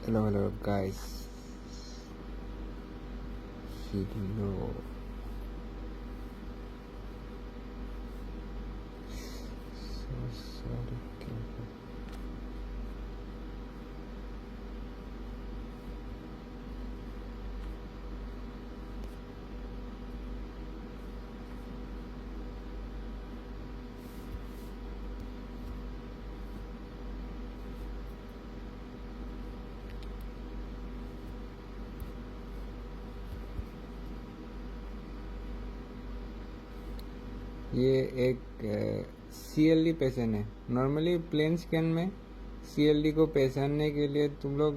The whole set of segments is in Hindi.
Hello guys. Hello. So sorry. ये एक CLD पेशेंट है। नॉर्मली प्लेन स्कैन में CLD को पहचानने के लिए तुम लोग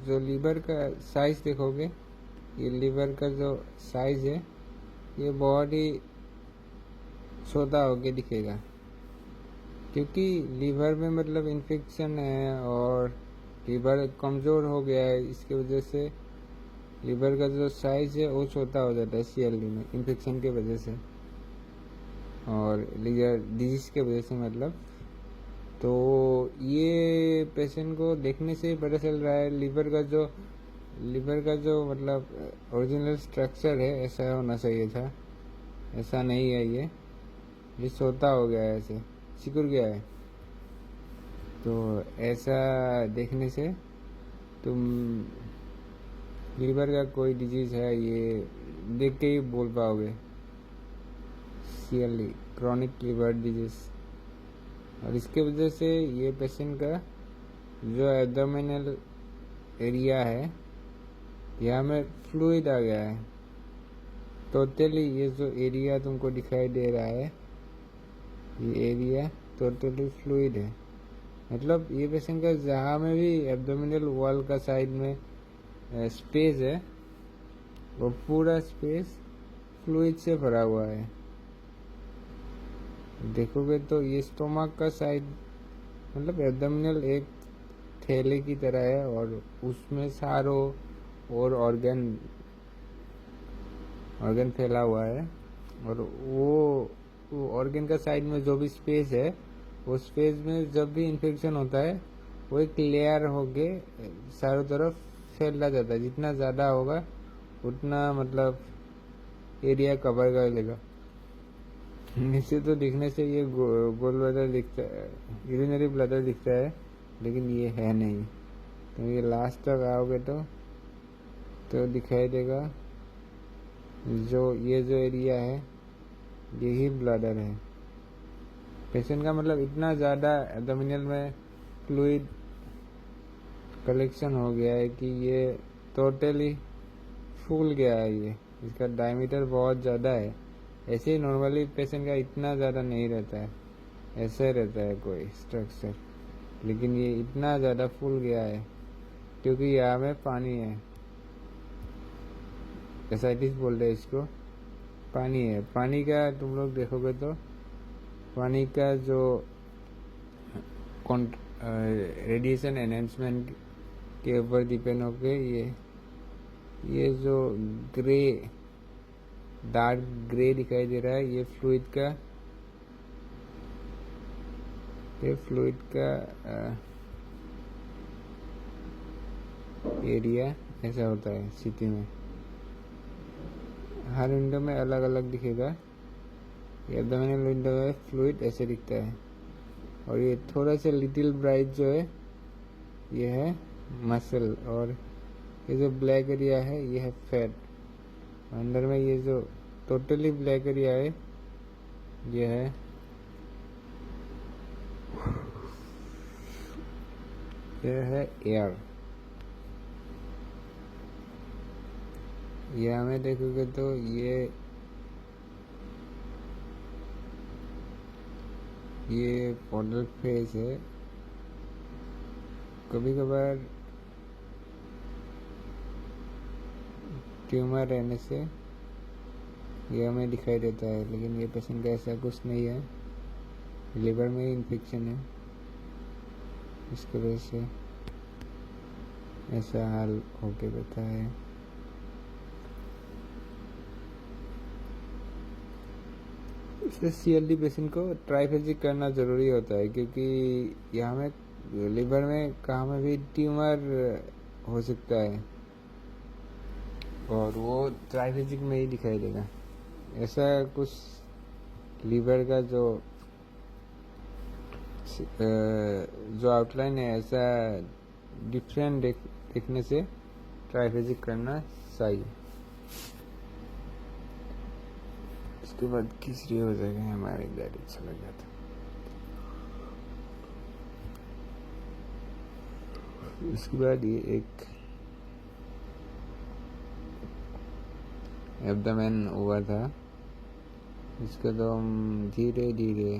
जो लीवर का साइज देखोगे, ये लीवर का जो साइज है ये बहुत ही छोटा होके दिखेगा, क्योंकि लीवर में मतलब इन्फेक्शन है और लीवर कमज़ोर हो गया है। इसके वजह से लीवर का जो साइज है वो छोटा हो जाता है CLD में, इन्फेक्शन के वजह से और लीवर डिजीज़ के वजह से मतलब। तो ये पेशेंट को देखने से ही पता चल रहा है लीवर का जो मतलब ओरिजिनल स्ट्रक्चर है ऐसा होना चाहिए था, ऐसा नहीं है। ये छोटा हो गया है, ऐसे सिकुड़ गया है। तो ऐसा देखने से तुम लीवर का कोई डिजीज़ है ये देख के ही बोल पाओगे, CLD क्रॉनिक लिवर डिजीज़। और इसके वजह से ये पेशेंट का जो एब्डोमिनल एरिया है यहाँ में फ्लूइड आ गया है। टोटली ये जो एरिया तुमको दिखाई दे रहा है, ये एरिया टोटली फ्लूइड है। मतलब ये पेशेंट का जहाँ में भी एब्डोमिनल वॉल का साइड में स्पेस है वो पूरा स्पेस फ्लूइड से भरा हुआ है। देखोगे तो ये स्टोमक का साइड मतलब एब्डोमिनल एक थैले की तरह है और उसमें सारों और ऑर्गन फैला हुआ है। और वो ऑर्गन का साइड में जो भी स्पेस है वो स्पेस में जब भी इन्फेक्शन होता है वो एक लेयर होके चारों तरफ फैलता जाता है। जितना ज़्यादा होगा उतना मतलब एरिया कवर कर लेगा। नीचे तो दिखने से ये गोल ब्लैडर दिखता है, यूरिनरी ब्लैडर दिखता है, लेकिन ये है नहीं। तो ये लास्ट तक आओगे तो दिखाई देगा ये जो एरिया है यही ब्लैडर है। पेशेंट का मतलब इतना ज़्यादा एब्डोमिनल में फ्लूइड कलेक्शन हो गया है कि ये टोटली फूल गया है। ये इसका डायमीटर बहुत ज़्यादा है। ऐसे ही नॉर्मली पेशेंट का इतना ज़्यादा नहीं रहता है, ऐसे रहता है कोई स्ट्रक्चर, लेकिन ये इतना ज़्यादा फूल गया है क्योंकि यहाँ में पानी है। एसाइटिस बोलते हैं इसको, पानी है। पानी का तुम लोग देखोगे तो पानी का जो रेडिएशन एनहेंसमेंट के ऊपर डिपेंड होके ये जो डार्क ग्रे दिखाई दे रहा है ये फ्लूइड का एरिया ऐसा होता है सिटी में। हर विंडो में अलग अलग दिखेगा। एब्डोमिनल विंडो में फ्लूइड ऐसे दिखता है और ये थोड़ा सा लिटिल ब्राइट जो है ये है मसल, और ये जो ब्लैक एरिया है ये है फैट। अंदर में ये जो टोटली ब्लैक एरिया है ये है एयर। ये हमें देखोगे तो ये पोर्टल फेस है। कभी कभार ट्यूमर रहने से ये हमें दिखाई देता है, लेकिन ये पेशेंट का ऐसा कुछ नहीं है। लिवर में ही इन्फेक्शन है, इसकी वजह से ऐसा हाल होके बैठा है। इसलिए CLD पेशेंट को ट्राइफेजिक करना ज़रूरी होता है, क्योंकि यहाँ में लिवर में कहाँ में भी ट्यूमर हो सकता है, और वो ट्राइफेजिक में ही दिखाई देगा। ऐसा कुछ लीवर का जो आउटलाइन है, ऐसा डिफरेंट देखने से ट्राइफेजिक करना सही। उसके बाद किसरी हो जाएगा हमारे गाड़ी चला जाता। उसके बाद ये एक एब्डोमेन हुआ था, इसको तो हम धीरे धीरे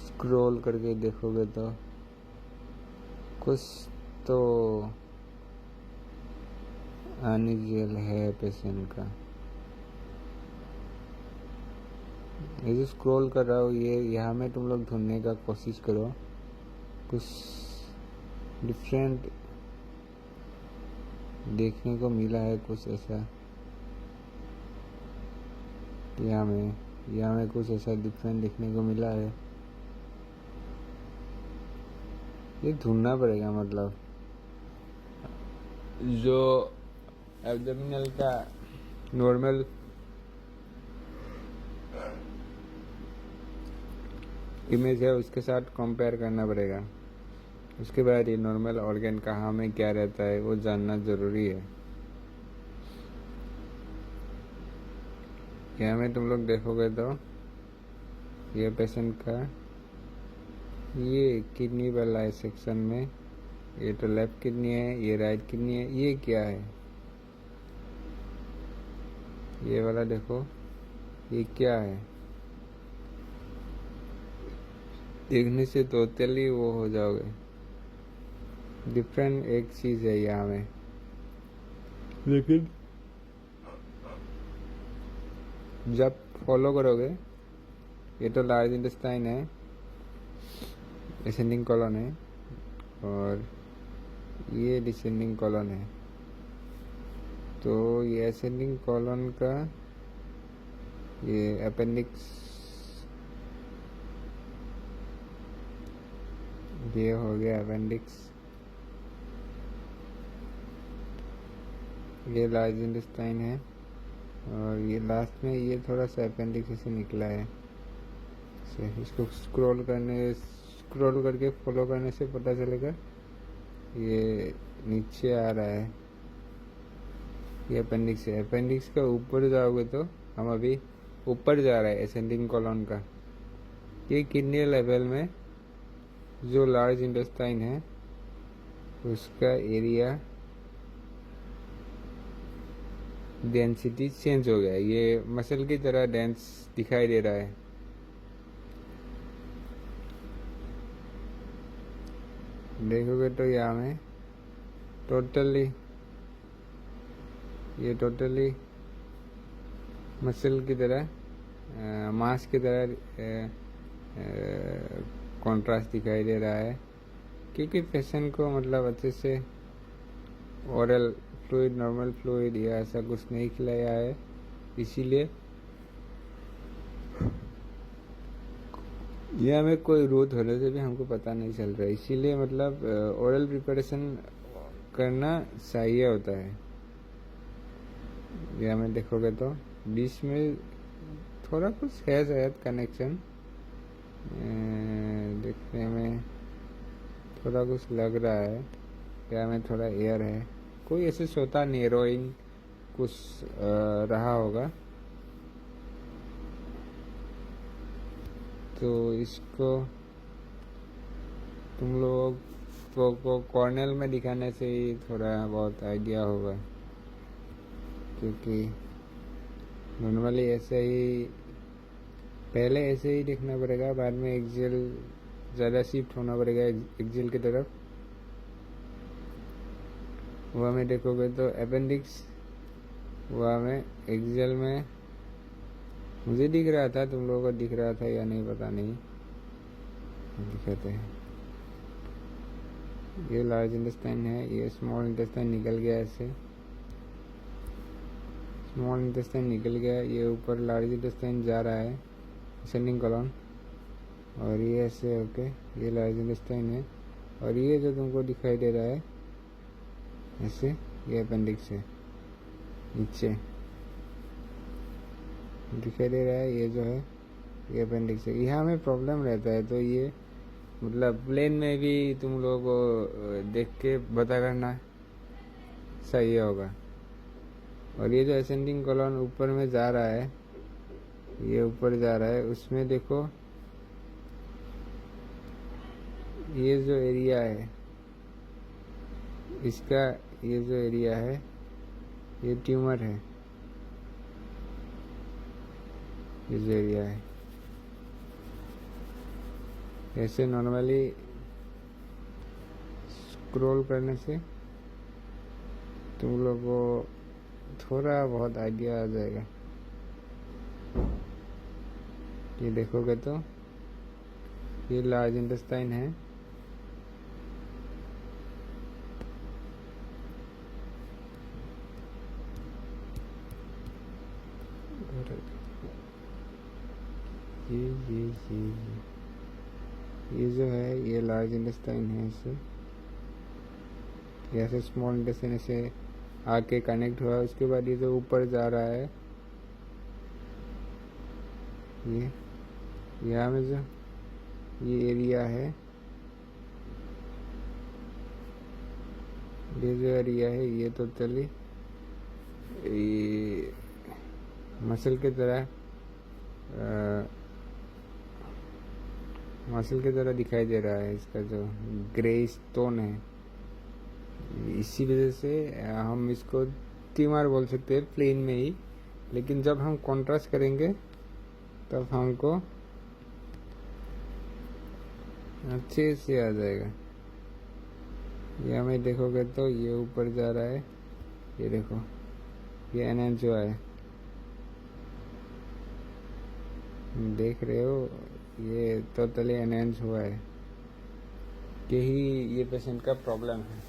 स्क्रॉल करके देखोगे तो कुछ तो अनयूजुअल है पेशेंट का। ये जो स्क्रॉल कर रहा हूँ, ये यहाँ में तुम लोग ढूंढने का कोशिश करो, कुछ डिफरेंट देखने को मिला है, कुछ ऐसा यहाँ में कुछ ऐसा डिफरेंट देखने को मिला है। ये ढूंढना पड़ेगा, मतलब जो एब्डोमिनल का नॉर्मल इमेज है उसके साथ कंपेयर करना पड़ेगा। उसके बाद ये नॉर्मल ऑर्गन कहाँ में क्या रहता है वो जानना ज़रूरी है। यहाँ में तुम लोग देखोगे तो ये पेशेंट का ये किडनी वाला है सेक्शन में, ये तो लेफ्ट किडनी है, ये राइट किडनी है। ये क्या है, ये वाला देखो, ये क्या है, देखने से टोटली वो हो जाओगे। डिफरेंट एक चीज़ है यहाँ में, लेकिन जब फॉलो करोगे, ये तो लार्ज इंटेस्टाइन है, डिसेंडिंग कॉलन है, और ये डिसेंडिंग कॉलन है। तो ये असेंडिंग कॉलन का ये अपेंडिक्स, ये हो गया अपेंडिक्स, ये लार्ज इंटेस्टाइन है, और ये लास्ट में ये थोड़ा सा अपेंडिक्स से निकला है। इसको स्क्रॉल करके फॉलो करने से पता चलेगा ये नीचे आ रहा है, ये अपेंडिक्स है। अपेंडिक्स का ऊपर जाओगे तो हम अभी ऊपर जा रहा है असेंडिंग कॉलन का। ये किडनी लेवल में जो लार्ज इंटेस्टाइन है उसका एरिया डेंसिटी चेंज हो गया, ये मसल की तरह डेंस दिखाई दे रहा है। देखोगे तो यहाँ में टोटली मसल की तरह, मांस की तरह कॉन्ट्रास्ट दिखाई दे रहा है, क्योंकि पेशेंट को मतलब अच्छे से ओरल फ्लूइड, नॉर्मल फ्लूइड या ऐसा कुछ नहीं खिलाया है, इसीलिए यह में कोई रोध होने से भी हमको पता नहीं चल रहा है। इसीलिए मतलब ओरल प्रिपरेशन करना चाहिए होता है। यह में देखोगे तो बीच में थोड़ा कुछ है शायद कनेक्शन, देखने में थोड़ा कुछ लग रहा है। यह में थोड़ा एयर है, कोई ऐसे सोता नेरोइंग कुछ रहा होगा। तो इसको तुम लोग को कॉर्नेल में दिखाने से ही थोड़ा बहुत आइडिया होगा, क्योंकि नॉर्मली ऐसे ही पहले ऐसे ही देखना पड़ेगा, बाद में एक्सेल ज़्यादा शिफ्ट होना पड़ेगा एक्सेल की तरफ। वहाँ में देखोगे तो अपेंडिक्स, वहाँ में एक्सेल में मुझे दिख रहा था, तुम लोगों को दिख रहा था या नहीं पता नहीं, दिखाते हैं। ये लार्ज इंटेस्टाइन है, ये स्मॉल इंटेस्टाइन निकल गया, ऐसे स्मॉल इंटेस्टाइन निकल गया, ये ऊपर लार्ज इंटेस्टाइन जा रहा है असेंडिंग कॉलन, और ये ऐसे ओके, ये लार्ज इंटेस्टाइन है, और ये जो तुमको दिखाई दे रहा है ऐसे, ये अपेंडिक्स है, नीचे दिखाई दे रहा है, ये जो है ये अपेंडिक्स है। यहाँ में प्रॉब्लम रहता है, तो ये मतलब प्लेन में भी तुम लोगों को देख के पता करना सही होगा। और ये जो असेंडिंग कॉलम ऊपर में जा रहा है, ये ऊपर जा रहा है, उसमें देखो ये जो एरिया है इसका, ये जो एरिया है ये ट्यूमर है, ये जो एरिया है। ऐसे नॉर्मली स्क्रॉल करने से तुम लोग को थोड़ा बहुत आइडिया आ जाएगा। ये देखोगे तो ये लार्ज इंटेस्टाइन है, ये जो है ये लार्ज इंटेस्टाइन है। इसे ऐसे स्मॉल इंटेस्टाइन ऐसे आके कनेक्ट हुआ, उसके बाद ये जो ऊपर जा रहा है, ये यहाँ में जो ये एरिया है, ये जो एरिया है ये टोटली मसल की तरह दिखाई दे रहा है। इसका जो ग्रे स्टोन है, इसी वजह से हम इसको ट्यूमर बोल सकते हैं प्लेन में ही, लेकिन जब हम कॉन्ट्रास्ट करेंगे तब हमको अच्छे से आ जाएगा। ये हमें देखोगे तो ये ऊपर जा रहा है, ये देखो ये एनएन जो है, देख रहे हो, ये टोटली एनहेंस हुआ है। यही ये पेशेंट का प्रॉब्लम है।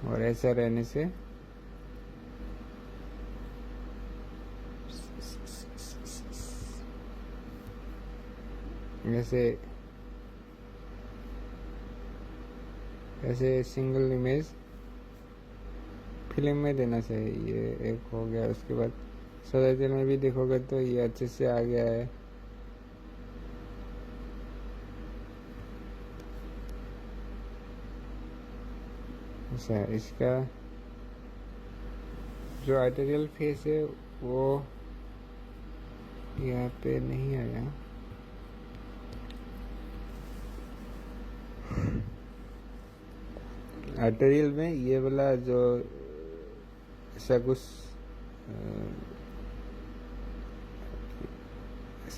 और ऐसा रहने से ऐसे सिंगल इमेज फिल्म में देना चाहिए। ये एक हो गया, उसके बाद सर्जरी में भी देखोगे तो ये अच्छे से आ गया है। अच्छा, इसका जो आर्टेरियल फेस है वो यहाँ पे नहीं आया। आर्टेरियल में ये वाला जो ऐसा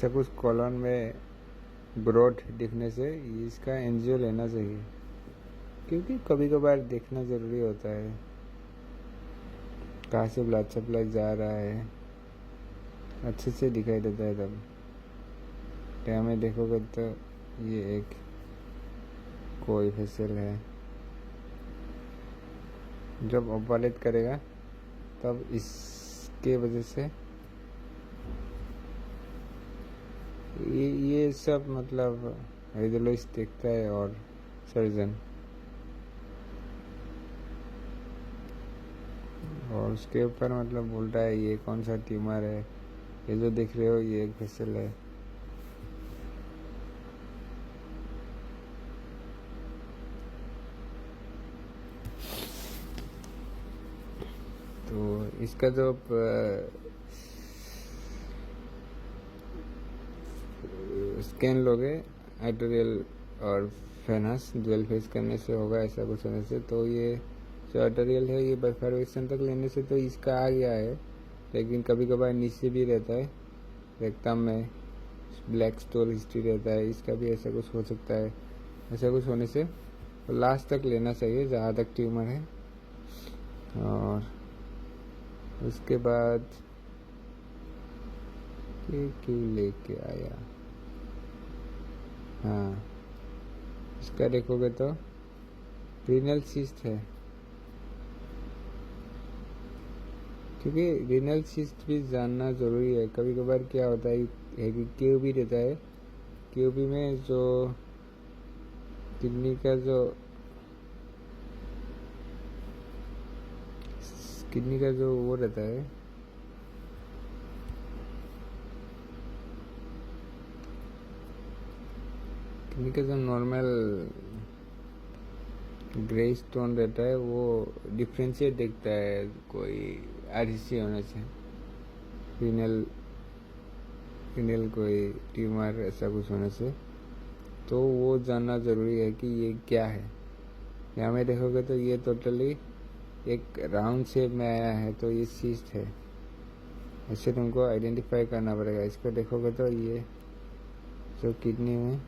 कुछ कॉलन में ब्रॉड दिखने से इसका एंजियो लेना चाहिए, क्योंकि कभी कभार देखना ज़रूरी होता है कहाँ से ब्लड सप्लाई जा रहा है, अच्छे से दिखाई देता है। तब क्या में देखोगे तो ये एक कोई फेसल है, जब ओवलेट करेगा तब इसके वजह से ये सब मतलब रेडियोलॉजिस्ट देखता है और सर्जन, और उसके ऊपर मतलब बोलता है ये कौन सा ट्यूमर है। ये जो देख रहे हो ये एक फेसल है। तो इसका जो स्कैन लोगे आर्टेरियल और फेनस डुअल फेस करने से होगा, ऐसा कुछ होने से। तो ये जो आर्टेरियल है ये परफोरेशन तक लेने से तो इसका आ गया है, लेकिन कभी कभार नीचे भी रहता है, रेक्टम में ब्लैक स्टोल हिस्ट्री रहता है, इसका भी ऐसा कुछ हो सकता है। ऐसा कुछ होने से तो लास्ट तक लेना चाहिए जहाँ तक ट्यूमर है। और उसके बाद ये क्यों लेके आया, हाँ इसका देखोगे तो रीनल सिस्ट है, क्योंकि रीनल सिस्ट भी जानना ज़रूरी है। कभी कभार क्या होता है कि क्यूबी रहता है, क्यूबी में जो किडनी का जो किडनी का जो वो रहता है, किडनी का जो नॉर्मल ग्रे स्टोन रहता है वो डिफ्रेंशिएट दिखता है कोई आरसीसी होने से, रीनल कोई ट्यूमर ऐसा कुछ होने से, तो वो जानना ज़रूरी है कि ये क्या है। यहाँ में देखोगे तो ये टोटली एक राउंड शेप में आया है, तो ये सिस्ट है। ऐसे तुमको आइडेंटिफाई करना पड़ेगा। इसको देखोगे तो ये जो किडनी में,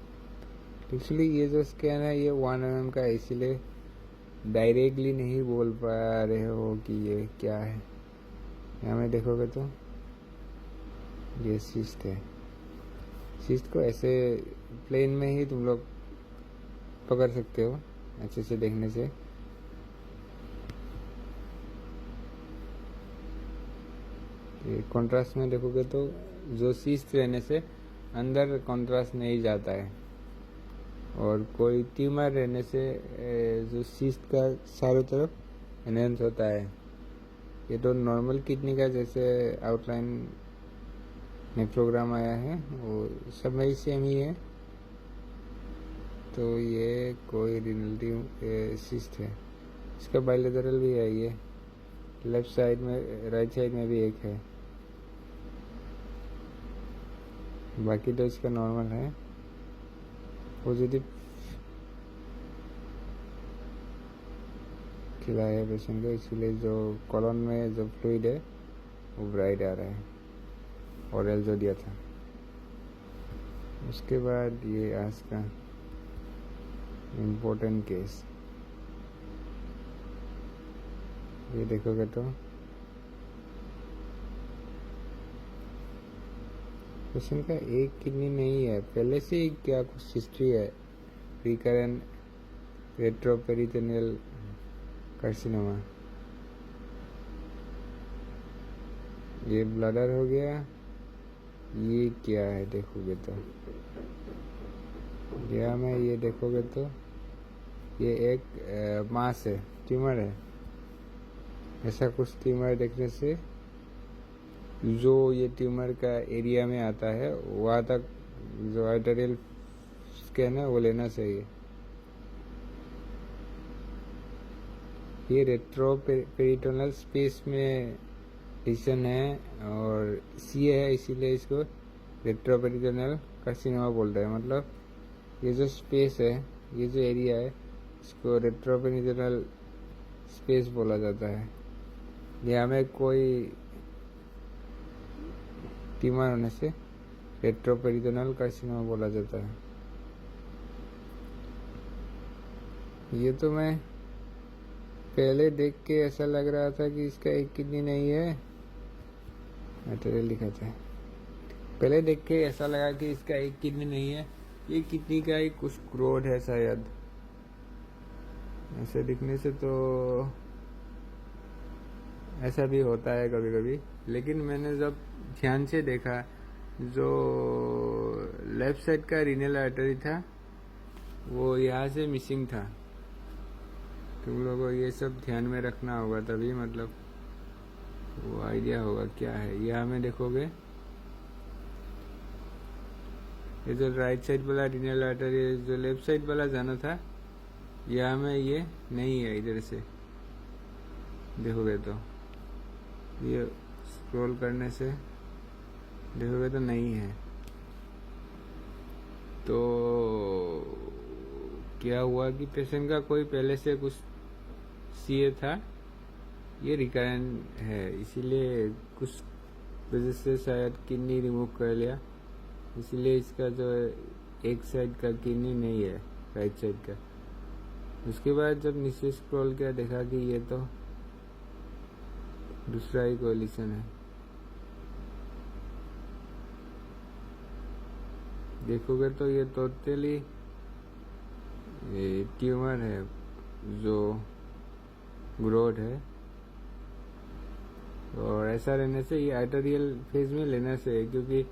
एक्चुअली ये जो स्कैन है ये 1 mm का है, इसीलिए डायरेक्टली नहीं बोल पा रहे हो कि ये क्या है। यहाँ में देखोगे तो ये सिस्ट है। सिस्ट को ऐसे प्लेन में ही तुम लोग पकड़ सकते हो अच्छे से देखने से। कंट्रास्ट में देखोगे तो जो सिस्ट रहने से अंदर कंट्रास्ट नहीं जाता है, और कोई ट्यूमर रहने से जो सिस्ट का चारों तरफ एनहेंस होता है। ये तो नॉर्मल किडनी का जैसे आउटलाइन में प्रोग्राम आया है वो सब में सेम ही है। तो ये कोई रीनल सिस्ट है। इसका बाइलेटरल भी है, ये लेफ्ट साइड में, राइट साइड में भी एक है, बाकी तो इसका नॉर्मल है। पॉजिटिव खिलाया है पेशेंट को, इसलिए जो कॉलन में जो फ्लूइड है वो ब्राइट आ रहा है, ऑरल जो दिया था। उसके बाद ये आज का इम्पोर्टेंट केस, ये देखोगे तो पेशेंट का एक किडनी नहीं है, पहले से ही क्या कुछ हिस्ट्री है, रिकरेंट रेट्रोपेरिटोनियल कार्सिनोमा। ये ब्लडर हो गया। ये क्या है देखोगे तो, या में ये देखोगे तो ये एक मास है, ट्यूमर है। ऐसा कुछ ट्यूमर देखने से जो ये ट्यूमर का एरिया में आता है वहाँ तक जो आर्टेरियल स्कैन है वो लेना चाहिए। ये रेट्रोपेरिटोनल स्पेस में रीजन है और सी है, इसीलिए इसको रेट्रोपेरिटोनल कार्सिनोमा बोलते हैं। मतलब ये जो स्पेस है, ये जो एरिया है, इसको रेट्रोपेरिटोनल स्पेस बोला जाता है। यहाँ में कोई ट्यूमर होने से रेट्रोपेरिटोनल कार्सिनोमा बोला जाता है। ये तो मैं पहले देख के ऐसा लग रहा था कि इसका एक किडनी नहीं है, मटेरियल लिखा था। पहले देख के ऐसा लगा कि इसका एक किडनी नहीं है, ये किडनी का ही कुछ ग्रोथ है शायद। ऐसे दिखने से तो ऐसा भी होता है कभी कभी, लेकिन मैंने जब ध्यान से देखा, जो लेफ्ट साइड का रीनल आर्टरी था वो यहाँ से मिसिंग था। तुम लोगों को ये सब ध्यान में रखना होगा, तभी मतलब वो आइडिया होगा क्या है। यहाँ में देखोगे ये जो राइट साइड वाला रीनल आर्टरी, जो लेफ्ट साइड वाला जाना था, यहाँ में ये नहीं है। इधर से देखोगे तो ये स्क्रॉल करने से देखोगे तो नहीं है। तो क्या हुआ कि पेशेंट का कोई पहले से कुछ सीए था, ये रिकरेंट है, इसीलिए कुछ वजह से शायद किडनी रिमूव कर लिया, इसीलिए इसका जो एक साइड का किडनी नहीं है, राइट साइड का। उसके बाद जब नीचे स्क्रॉल किया, देखा कि ये तो दूसरा ही कोलिशन है। देखोगे तो ये टोटली ट्यूमर है जो ग्रोथ है, और ऐसा रहने से ये आर्टेरियल फेज में लेना चाहिए, क्योंकि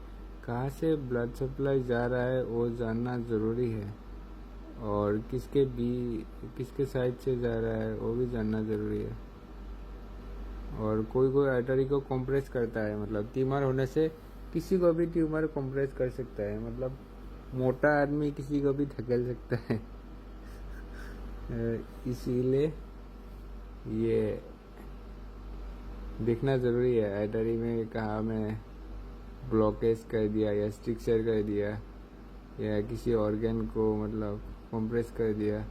कहाँ से ब्लड सप्लाई जा रहा है वो जानना ज़रूरी है, और किसके साइड से जा रहा है वो भी जानना ज़रूरी है। और कोई कोई आर्टरी को कंप्रेस करता है, मतलब ट्यूमर होने से किसी को भी ट्यूमर कंप्रेस कर सकता है, मतलब मोटा आदमी किसी को भी धकेल सकता है। इसीलिए ये देखना ज़रूरी है आर्टरी में कहाँ में ब्लॉकेज कर दिया या स्ट्रिक्चर कर दिया या किसी ऑर्गन को मतलब कंप्रेस कर दिया,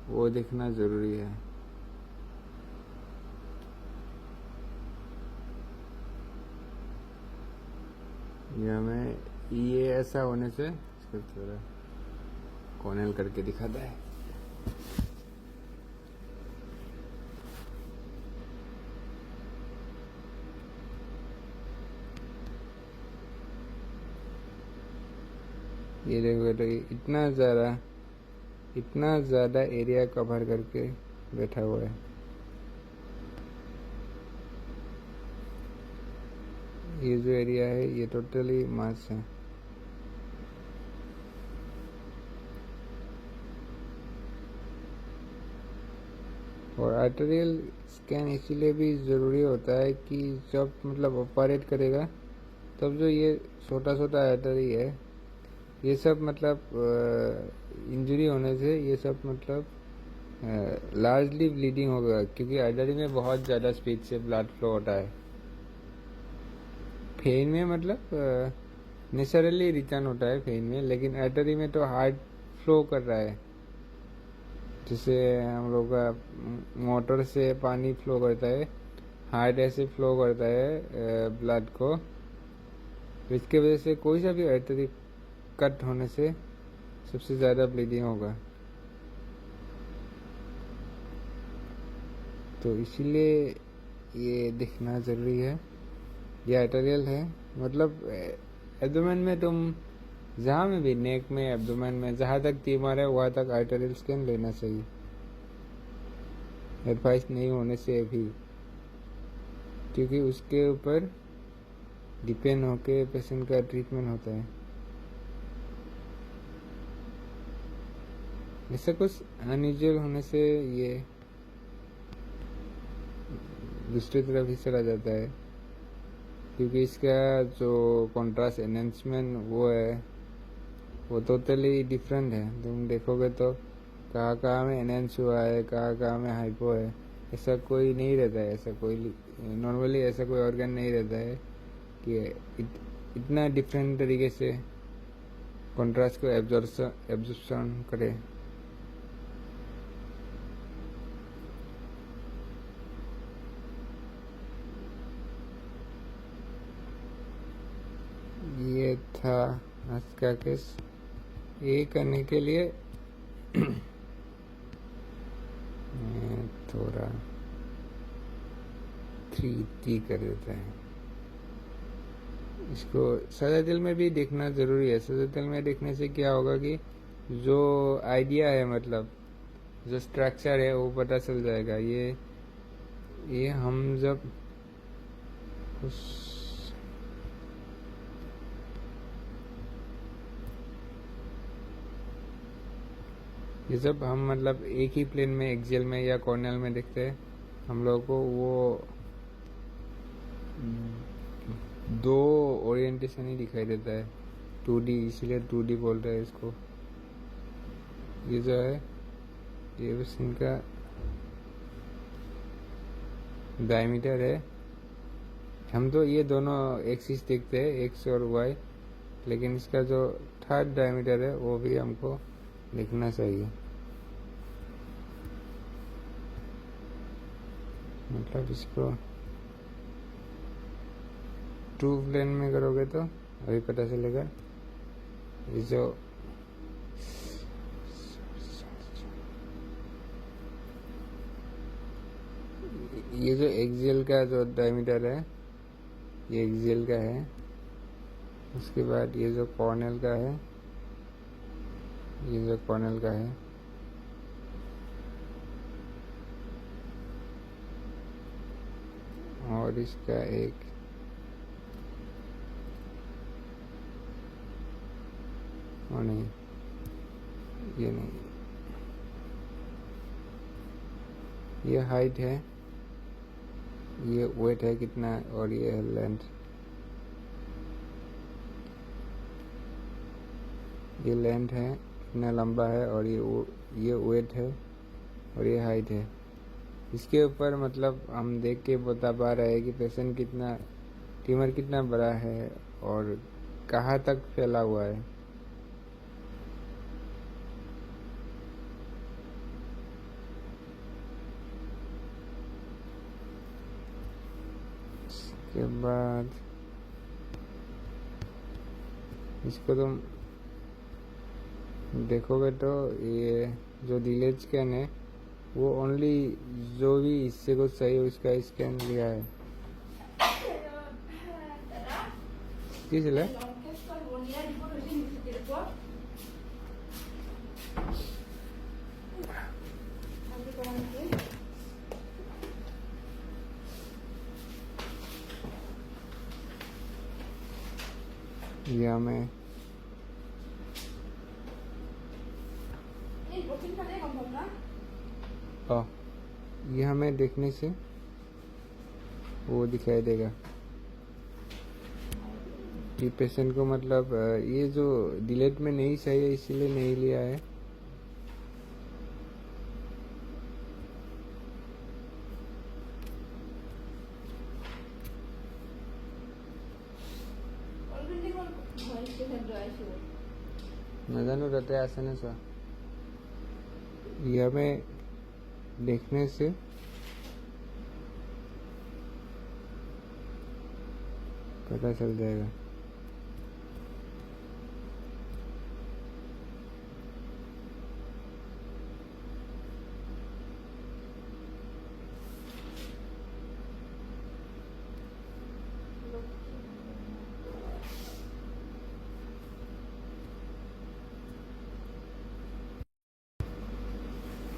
वो देखना ज़रूरी है। या मैं ये ऐसा होने से इसको थोड़ा कॉर्नल करके दिखाता है। ये देखो तो इतना ज़्यादा एरिया कवर करके बैठा हुआ है। ये जो एरिया है ये टोटली मांस है। और आर्टेरियल स्कैन इसीलिए भी ज़रूरी होता है कि जब मतलब ऑपरेट करेगा तब जो ये छोटा छोटा आर्टरी है ये सब मतलब इंजरी होने से ये सब मतलब लार्जली ब्लीडिंग होगा, क्योंकि आर्टरी में बहुत ज़्यादा स्पीड से ब्लड फ्लो होता है। फेन में मतलब नेचुरली रिटर्न होता है फेन में, लेकिन आर्टरी में तो हार्ट फ्लो कर रहा है। जैसे हम लोग का मोटर से पानी फ्लो करता है, हार्ट ऐसे फ्लो करता है ब्लड को, तो इसके वजह से कोई सा भी आर्टरी कट होने से सबसे ज़्यादा ब्लीडिंग होगा। तो इसीलिए ये देखना ज़रूरी है। ये आर्टेरियल है, मतलब एब्डोमेन में तुम जहाँ में भी, नेक में, एब्डोमेन में, जहाँ तक ट्यूमर है वहाँ तक आर्टेरियल स्कैन लेना चाहिए, एडवाइस नहीं होने से भी, क्योंकि उसके ऊपर डिपेंड होके पेशेंट का ट्रीटमेंट होता है। ऐसा कुछ अनयूजुअल होने से ये दूसरी तरफ ही चला जाता है, क्योंकि इसका जो कॉन्ट्रास्ट एनहेंसमेंट वो है वो टोटली डिफरेंट है। तुम देखोगे तो कहाँ कहाँ में एनहेंस हुआ है, कहाँ कहाँ में हाइपो है, ऐसा कोई नहीं रहता है। ऐसा कोई नॉर्मली ऐसा कोई ऑर्गन नहीं रहता है कि इतना डिफरेंट तरीके से कॉन्ट्रास्ट को एब्जॉर्प्शन करे। ये था आज का केस। ये करने के लिए मैं थोड़ा 3D कर देता है। इसको सजा दिल में भी देखना ज़रूरी है। सजा दिल में देखने से क्या होगा कि जो आइडिया है, मतलब जो स्ट्रक्चर है वो पता चल जाएगा। ये हम जब ये जब हम मतलब एक ही प्लेन में, एक्सियल में या कॉर्नियल में देखते हैं, हम लोग को वो दो ओरिएंटेशन ही दिखाई देता है, 2D, इसीलिए 2D बोलते हैं इसको। ये जो है ये बस इनका डायमीटर है। हम तो ये दोनों एक्सिस देखते हैं, एक्स और वाई, लेकिन इसका जो थर्ड डायमीटर है वो भी हमको देखना चाहिए। मतलब इसको 2 प्लेन में करोगे तो अभी पता चलेगा। ये जो एक्सियल का जो डायमीटर है ये एक्सियल का है। उसके बाद ये जो कॉर्नल का है, ये जो कॉर्नल का है, और इसका एक नहीं, ये नहीं, ये हाइट है ये वेट है कितना और ये है लेंथ, ये लेंथ है कितना लंबा है और ये वेट है और ये हाइट है। इसके ऊपर मतलब हम देख के बता पा रहे हैं कि पेशेंट कितना ट्यूमर कितना बड़ा है और कहाँ तक फैला हुआ है। इसके बाद इसको तुम देखोगे तो ये जो डिलेज स्कैन है वो ओनली जो भी हिस्से को सही है उसका स्कैन लिया है। किस लिए ये हमें ये हमें देखने से वो दिखाई देगा कि पेशेंट को मतलब ये जो डिलेट में नहीं सही है इसीलिए नहीं लिया है। नाजानो रहते आसने सा ये हमें देखने से पता चल जाएगा।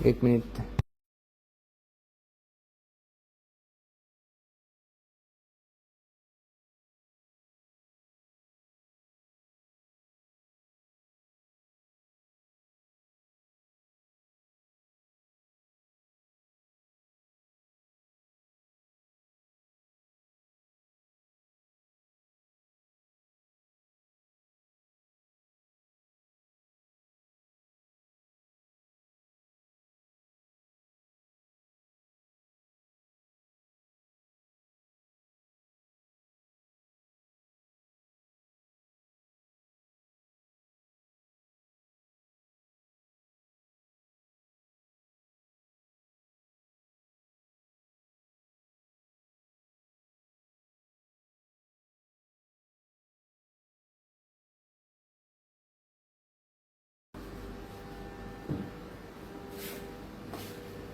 एक मिनट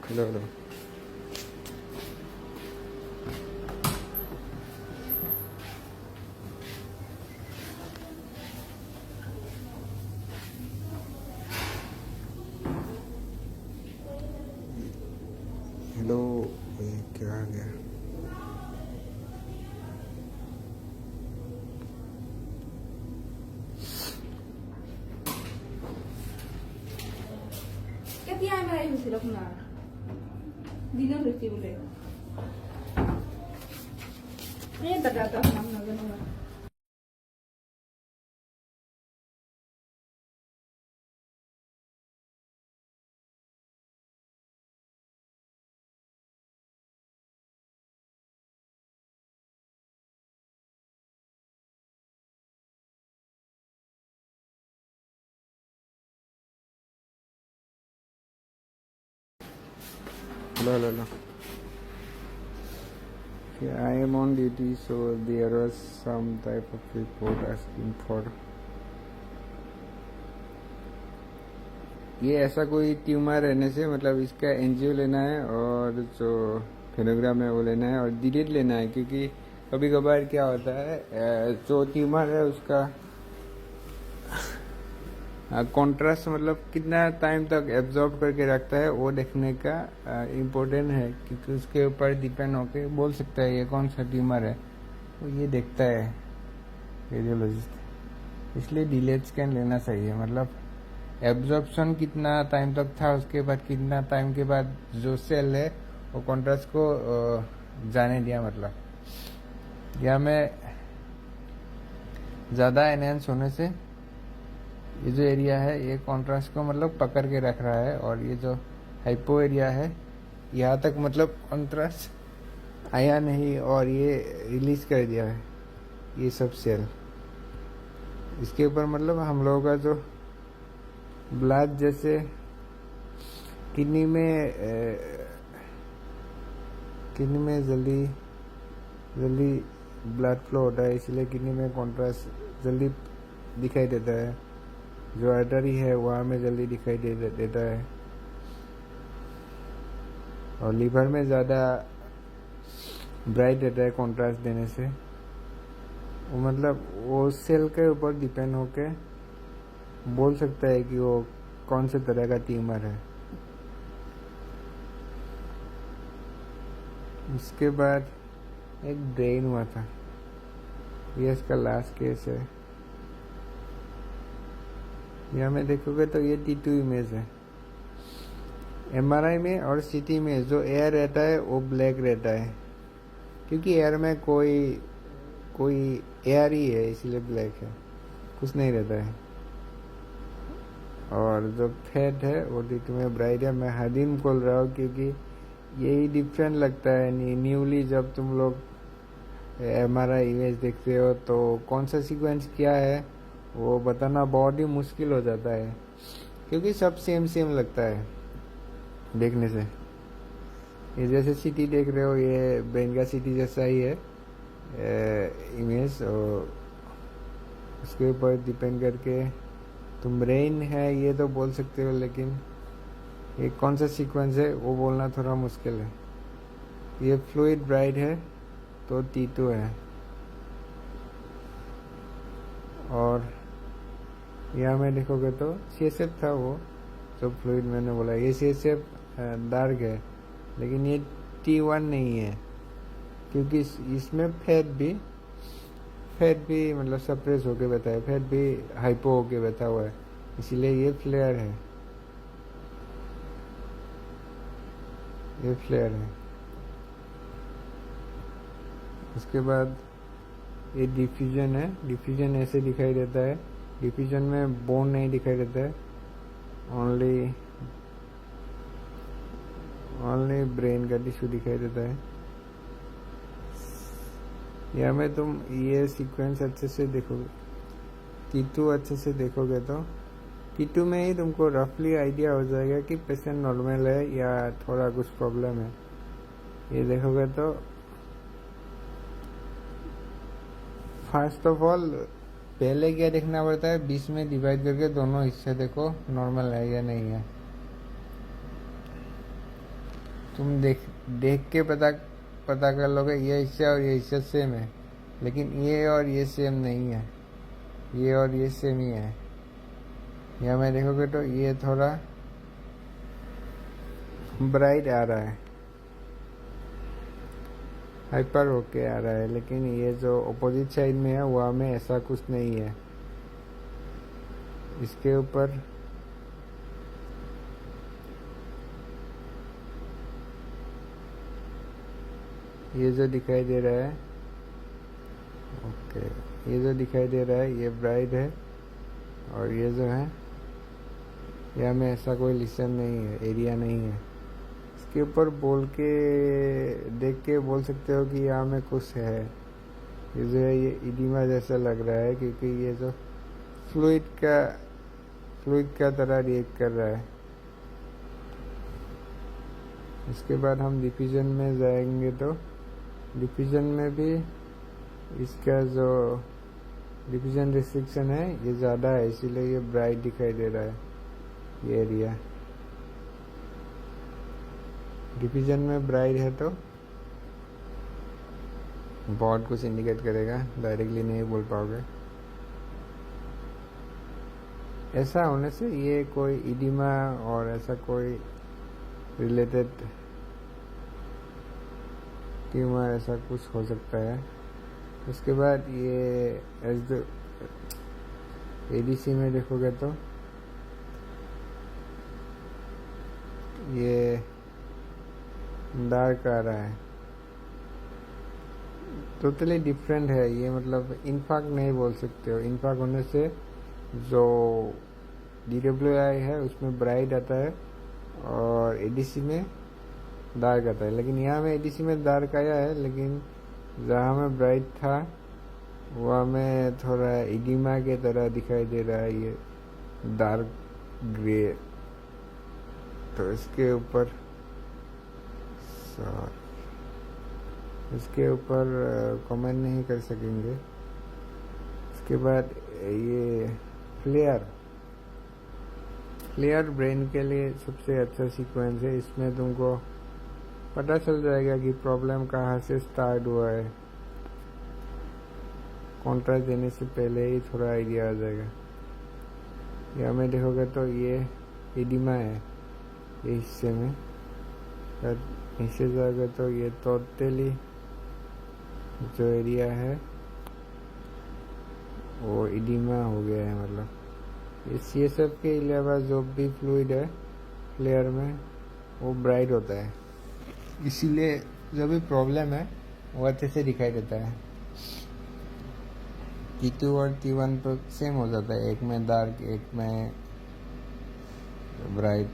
हेलो हेलो हेलो ये क्या आ गया। কেতিয়া আমাৰ আহিছিল আপোনাৰ দিনত হৈছে বোলে এই দাদা নাম নাজানো মই। Hello hello hello I am on duty, so there was some type of report asking for ये ऐसा कोई ट्यूमर रहने से मतलब इसका एनजीओ लेना है और जो फेनोग्राम है वो लेना है और डिलीट लेना है, क्योंकि कभी कभार क्या होता है जो ट्यूमर है उसका कॉन्ट्रास्ट मतलब कितना टाइम तक एब्जॉर्ब करके रखता है वो देखने का इम्पोर्टेंट है, क्योंकि उसके ऊपर डिपेंड होके बोल सकता है ये कौन सा ट्यूमर है, तो ये देखता है रेडियोलॉजिस्ट। इसलिए डिलेट स्कैन लेना चाहिए, मतलब एब्जॉर्प्शन कितना टाइम तक था उसके बाद कितना टाइम के बाद जो सेल है वो कॉन्ट्रास्ट को जाने दिया, मतलब या में ज़्यादा एनहेंस होने से ये जो एरिया है ये कॉन्ट्रास्ट को मतलब पकड़ के रख रहा है, और ये जो हाइपो एरिया है यहाँ तक मतलब कॉन्ट्रास्ट आया नहीं और ये रिलीज कर दिया है ये सब सेल। इसके ऊपर मतलब हम लोगों का जो ब्लड जैसे किडनी में जल्दी ब्लड फ्लो होता है, इसलिए किडनी में कॉन्ट्रास्ट जल्दी दिखाई देता है। जो आर्टरी है वहाँ में जल्दी दिखाई देता है, और लीवर में ज़्यादा ब्राइट रहता है कॉन्ट्रास्ट देने से। वो मतलब वो सेल के ऊपर डिपेंड होके बोल सकता है कि वो कौन से तरह का ट्यूमर है। इसके बाद एक ब्रेन हुआ था, ये इसका लास्ट केस है। यहाँ में देखोगे तो ये T2 इमेज है। MRI में और CT में जो एयर रहता है वो ब्लैक रहता है, क्योंकि एयर में कोई एयर ही है इसलिए ब्लैक है, कुछ नहीं रहता है। और जो फैट है वो T2 में ब्राइट है। मैं हर दिन बोल रहा हूँ क्योंकि यही डिफरेंट लगता है। न्यूली जब तुम लोग MRI इमेज देखते हो तो कौन सा सीक्वेंस क्या है वो बताना बहुत ही मुश्किल हो जाता है, क्योंकि सब सेम लगता है देखने से। ये जैसे CT देख रहे हो, ये ब्रेन का CT जैसा ही है इमेज, और उसके ऊपर डिपेंड करके तुम ब्रेन है ये तो बोल सकते हो, लेकिन ये कौन सा सीक्वेंस है वो बोलना थोड़ा मुश्किल है। ये फ्लूइड ब्राइट है तो T2 है, और यहाँ में देखोगे तो CSF था वो जो फ्लूइड मैंने बोला, ये CSF डार्क है, लेकिन ये T1 नहीं है, क्योंकि इसमें फैट भी मतलब सप्रेस होके बैठा है, फैट भी हाइपो होके बैठा हुआ है, इसीलिए ये फ्लेयर है, ये फ्लेयर है। उसके बाद ये डिफ्यूजन है, डिफ्यूजन ऐसे दिखाई देता है। डिफ्यूजन में बोन नहीं दिखाई देता है, ओनली ब्रेन का टिश्यू दिखाई देता है। यहाँ में तुम ये सीक्वेंस अच्छे से देखोगे, T2 अच्छे से देखोगे तो T2 में ही तुमको रफली आइडिया हो जाएगा कि पेशेंट नॉर्मल है या थोड़ा कुछ प्रॉब्लम है। ये देखोगे तो फर्स्ट ऑफ ऑल पहले क्या देखना पड़ता है, 20 में डिवाइड करके दोनों हिस्से देखो नॉर्मल है या नहीं है। तुम देख के पता कर लोगे ये हिस्सा और ये हिस्सा सेम है, लेकिन ये और ये सेम नहीं है, ये और ये सेम ही है। यहाँ में देखोगे तो ये थोड़ा ब्राइट आ रहा है, हाइपर होके आ रहा है, लेकिन ये जो अपोजिट साइड में है वहाँ में ऐसा कुछ नहीं है। इसके ऊपर ये जो दिखाई दे रहा है, ओके, ये जो दिखाई दे रहा है ये ब्राइट है, और ये जो है यहाँ में ऐसा कोई लिसन नहीं है, एरिया नहीं है। इसके ऊपर देख के बोल सकते हो कि यहाँ में कुछ है। ये जो है ये इडिमा जैसा लग रहा है, क्योंकि ये जो फ्लूइड का तरह रिएक्ट कर रहा है। इसके बाद हम डिफ्यूजन में जाएंगे तो डिफ्यूजन में भी इसका जो डिफ्यूजन रिस्ट्रिक्शन है ये ज़्यादा है, इसीलिए ये ब्राइट दिखाई दे रहा है ये एरिया। डिफ्यूजन में ब्राइट है तो बहुत कुछ इंडिकेट करेगा, डायरेक्टली नहीं बोल पाओगे। ऐसा होने से ये कोई इडिमा और ऐसा कोई रिलेटेड ट्यूमर ऐसा कुछ हो सकता है। उसके बाद ये ADC में देखोगे तो ये डार्क आ रहा है, टोटली डिफरेंट है ये, मतलब इन्फाक नहीं बोल सकते हो। इन्फाक होने से जो DWI है उसमें ब्राइट आता है और ADC में डार्क आता है, लेकिन यहाँ में ADC में डार्क आया है, लेकिन जहाँ में ब्राइट था वहाँ में थोड़ा इडिमा के तरह दिखाई दे रहा है, ये डार्क ग्रे। तो इसके ऊपर कमेंट नहीं कर सकेंगे। इसके बाद ये फ्लेयर ब्रेन के लिए सबसे अच्छा सीक्वेंस है। इसमें तुमको पता चल जाएगा कि प्रॉब्लम कहाँ से स्टार्ट हुआ है। कॉन्ट्रास्ट देने से पहले ही थोड़ा आइडिया आ जाएगा। यहाँ में देखोगे तो ये एडिमा है ये हिस्से में, और नीचे जाएगा तो ये टोटली जो एरिया है वो एडिमा हो गया है। मतलब ये CSF के अलावा जो भी फ्लूइड है फ्लेयर में वो ब्राइट होता है, इसीलिए जो भी प्रॉब्लम है वो अच्छे से दिखाई देता है। T2 और T1 तो सेम हो जाता है, एक में डार्क, एक में ब्राइट,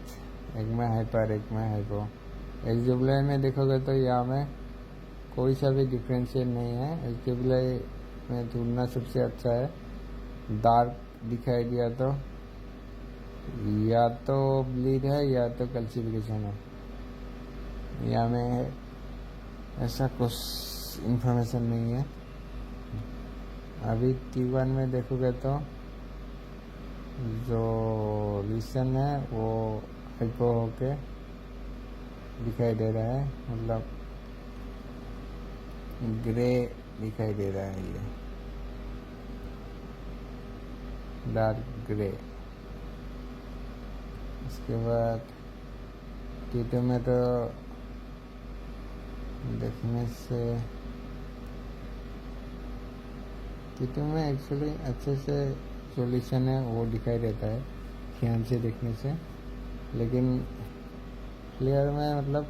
एक में हाइपर, एक में हाइपो। XWI में देखोगे तो यहाँ में कोई सा भी डिफरेंशियल नहीं है। XWI में तुलना सबसे अच्छा है। डार्क दिखाई दिया तो या तो ब्लीड है या तो कैल्सिफिकेशन है। यहाँ में ऐसा कुछ इंफॉर्मेशन नहीं है। अभी T1 में देखोगे तो जो लीशन है वो हाइपो होके दिखाई दे रहा है, मतलब ग्रे दिखाई दे रहा है, ये डार्क ग्रे। इसके बाद T2 में तो देखने से T2 में एक्चुअली अच्छे से सॉल्यूशन है वो दिखाई देता है ध्यान से देखने से, लेकिन फ्लेयर में मतलब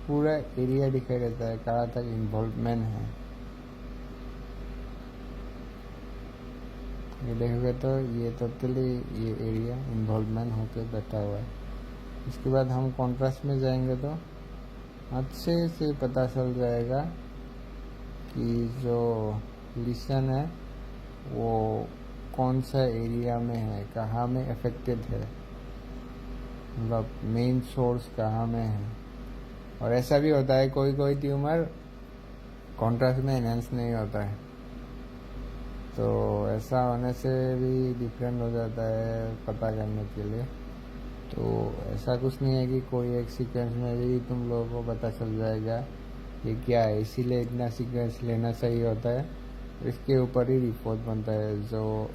पूरा एरिया दिखाई देता है, कहाँ तक इन्वॉल्वमेंट है। ये देखोगे तो ये टोटली ये एरिया इन्वॉल्वमेंट होकर बैठा हुआ है। इसके बाद हम कॉन्ट्रास्ट में जाएंगे तो अच्छे से पता चल जाएगा कि जो लीशन है वो कौन सा एरिया में है, कहाँ में अफेक्टेड है, मतलब मेन सोर्स कहाँ में है। और ऐसा भी होता है कोई कोई ट्यूमर कॉन्ट्रास्ट में एनहेंस नहीं होता है, तो ऐसा होने से भी डिफरेंट हो जाता है पता करने के लिए। तो ऐसा कुछ नहीं है कि कोई एक सीक्वेंस में भी तुम लोगों को पता चल जाएगा ये क्या है, इसीलिए इतना सीक्वेंस लेना सही होता है। इसके ऊपर ही रिपोर्ट बनता है, जो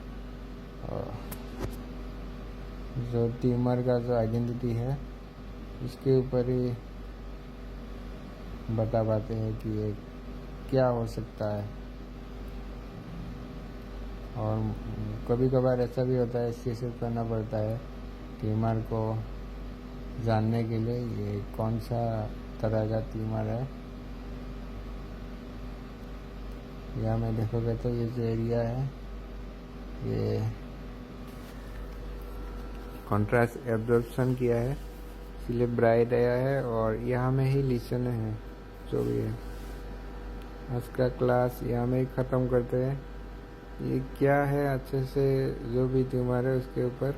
ट्यूमर का जो आइडेंटिटी है उसके ऊपर ही बता पाते हैं कि ये क्या हो सकता है। और कभी कभार ऐसा भी होता है CSF करना पड़ता है ट्यूमर को जानने के लिए ये कौन सा तरह का ट्यूमर है। यहाँ में देखोगे तो ये जो एरिया है ये कॉन्ट्रास्ट एब्जॉर्प्शन किया है, इसलिए ब्राइट आया है, और यहाँ में ही लीशन है जो भी है। आज का क्लास यहाँ में ही ख़त्म करते हैं। ये क्या है अच्छे से जो भी ट्यूमर है उसके ऊपर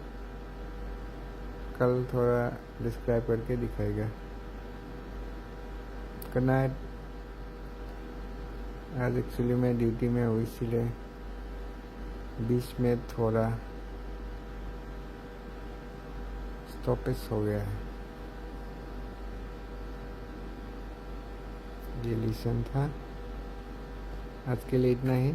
कल थोड़ा डिस्क्राइब करके दिखाएगा। Good night. आज एक्चुअली मैं ड्यूटी में हूँ, इसीलिए बीच में थोड़ा स्टॉपेज हो गया है। ये लीसन था। आज के लिए इतना ही।